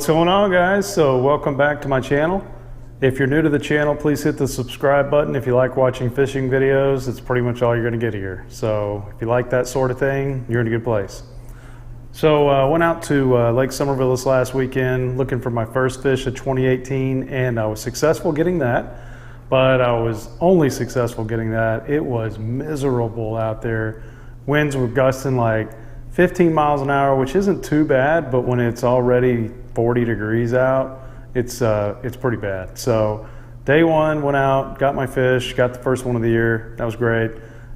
What's going on, guys? So welcome back to my channel. If you're new to the channel, please hit the subscribe button. If you like watching fishing videos, it's pretty much all you're going to get here. So if you like that sort of thing, you're in a good place. So I went out to Lake Somerville this last weekend looking for my first fish of 2018, and I was successful getting that. But I was only successful getting that. It was miserable out there. Winds were gusting like 15 miles an hour, which isn't too bad, but when it's already 40 degrees out, it's pretty bad. So day one, went out, got my fish, got the first one of the year. That was great.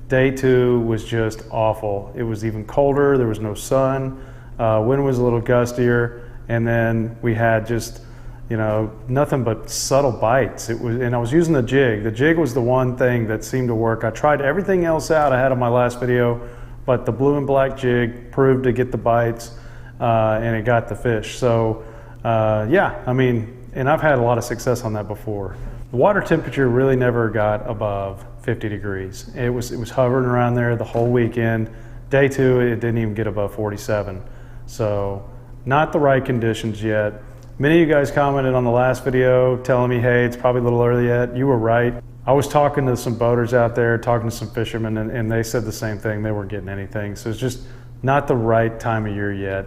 Day two was just awful. It was even colder. There was no sun. Wind was a little gustier, and then we had just, you know, nothing but subtle bites. And I was using the jig. The jig was the one thing that seemed to work. I tried everything else out I had on my last video, but the blue and black jig proved to get the bites, and it got the fish. So yeah, I mean, and I've had a lot of success on that before. The water temperature really never got above 50 degrees. It was hovering around there the whole weekend. Day two, it didn't even get above 47. So not the right conditions yet. Many of you guys commented on the last video telling me, hey, it's probably a little early yet. You were right. I was talking to some boaters out there, talking to some fishermen, and they said the same thing. They weren't getting anything. So it's just not the right time of year yet.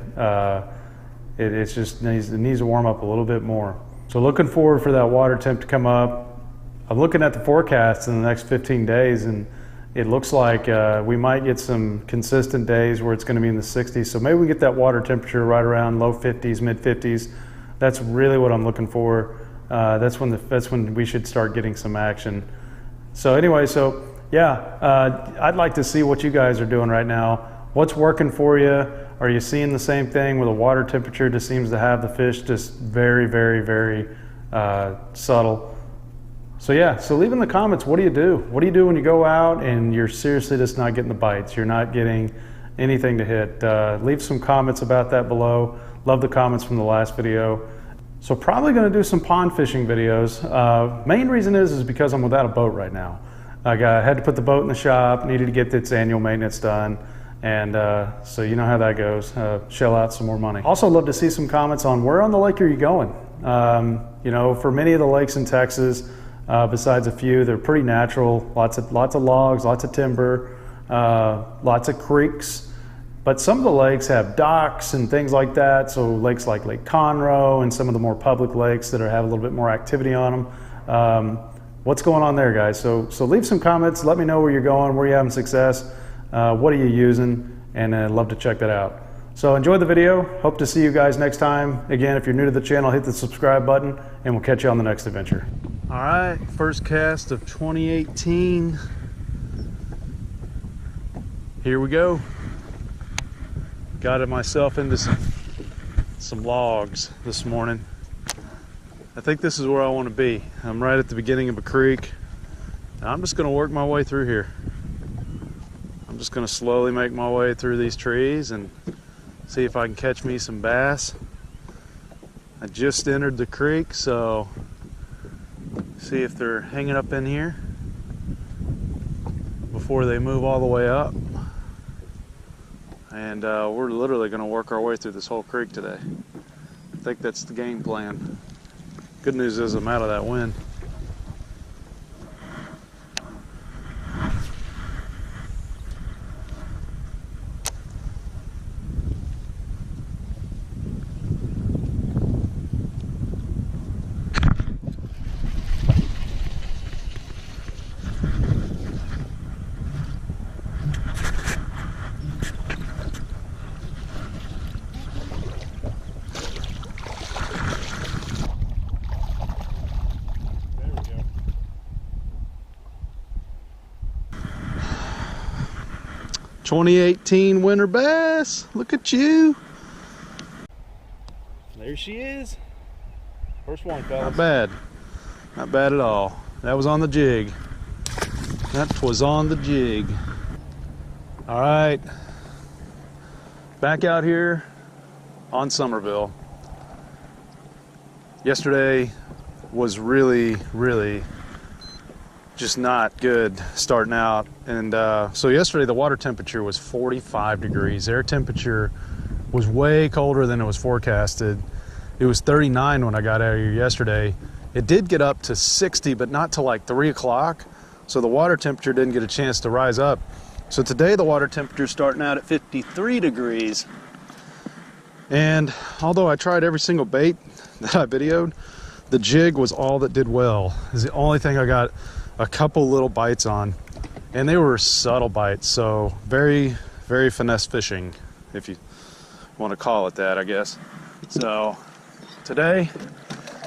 It just needs to warm up a little bit more. So looking forward for that water temp to come up. I'm looking at the forecast in the next 15 days, and it looks like we might get some consistent days where it's going to be in the 60s. So maybe we get that water temperature right around low 50s, mid 50s. That's really what I'm looking for. That's when we should start getting some action. So anyway, so yeah, I'd like to see what you guys are doing right now. What's working for you? Are you seeing the same thing where the water temperature just seems to have the fish just very, very, very subtle? So yeah, so leave in the comments, what do you do? What do you do when you go out and you're seriously just not getting the bites? You're not getting anything to hit. Leave some comments about that below. Love the comments from the last video. So probably gonna do some pond fishing videos. Main reason is because I'm without a boat right now. I had to put the boat in the shop, needed to get its annual maintenance done. And so you know how that goes, shell out some more money. Also love to see some comments on where on the lake are you going? You know, for many of the lakes in Texas, besides a few, they're pretty natural, lots of logs, lots of timber, lots of creeks. But some of the lakes have docks and things like that. So lakes like Lake Conroe and some of the more public lakes that have a little bit more activity on them. What's going on there, guys? So leave some comments, let me know where you're going, where you're having success. What are you using, and I'd love to check that out. So enjoy the video. Hope to see you guys next time. Again, if you're new to the channel, hit the subscribe button, and we'll catch you on the next adventure. All right, first cast of 2018. Here we go. Got myself into some logs this morning. I think this is where I want to be. I'm right at the beginning of a creek, and I'm just going to work my way through here. I'm just going to slowly make my way through these trees and see if I can catch me some bass. I just entered the creek, so see if they're hanging up in here before they move all the way up. And we're literally going to work our way through this whole creek today. I think that's the game plan. Good news is I'm out of that wind. There we go. 2018 winter bass. Look at you. There she is. First one, fellas. Not bad. Not bad at all. That was on the jig. That was on the jig. All right. Back out here on Somerville. Yesterday was really just not good starting out. And so yesterday the water temperature was 45 degrees. Air temperature was way colder than it was forecasted. It was 39 when I got out of here yesterday. It did get up to 60, but not till like 3 o'clock. So the water temperature didn't get a chance to rise up. So today the water temperature is starting out at 53 degrees. And although I tried every single bait that I videoed, the jig was all that did well. It's the only thing I got a couple little bites on. And they were subtle bites, so very, very finesse fishing, if you want to call it that, I guess. So today,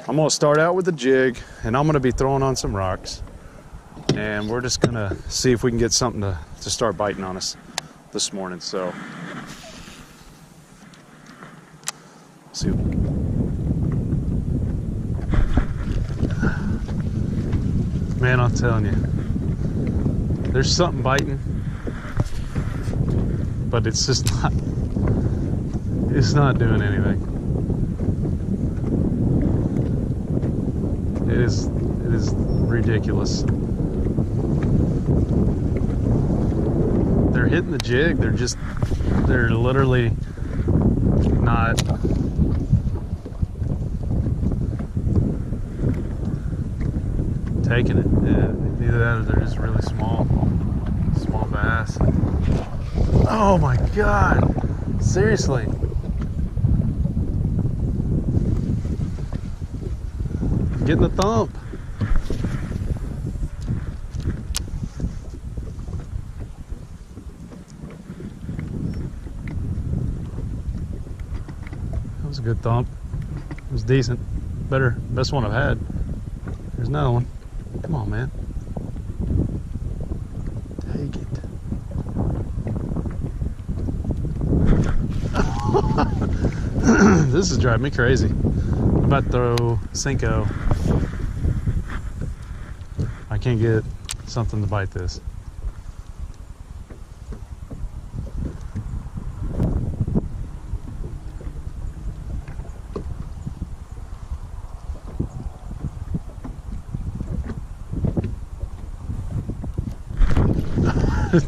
I'm going to start out with the jig, and I'm going to be throwing on some rocks. And we're just going to see if we can get something to start biting on us this morning. So, see. Man, I'm telling you, there's something biting, but it's just not, it's not doing anything. It is ridiculous. They're hitting the jig, they're literally not. Taking it. Yeah, either that or they're just really small bass. Oh my God! Seriously. I'm getting the thump. That was a good thump. It was decent. Best one I've had. There's another one. Come on, man. Take it. This is driving me crazy. I'm about to throw Cinco. I can't get something to bite this.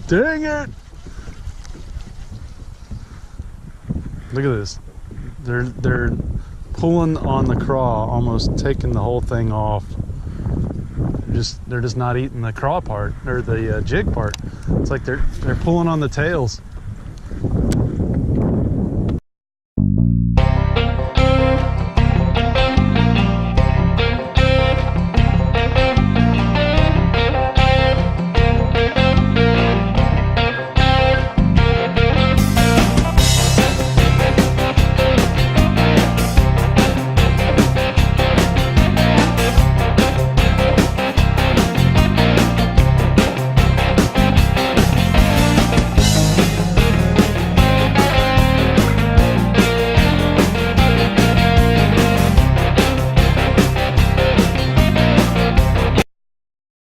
Dang it! Look at this. They're pulling on the craw, almost taking the whole thing off. They're just not eating the craw part or the jig part. It's like they're pulling on the tails.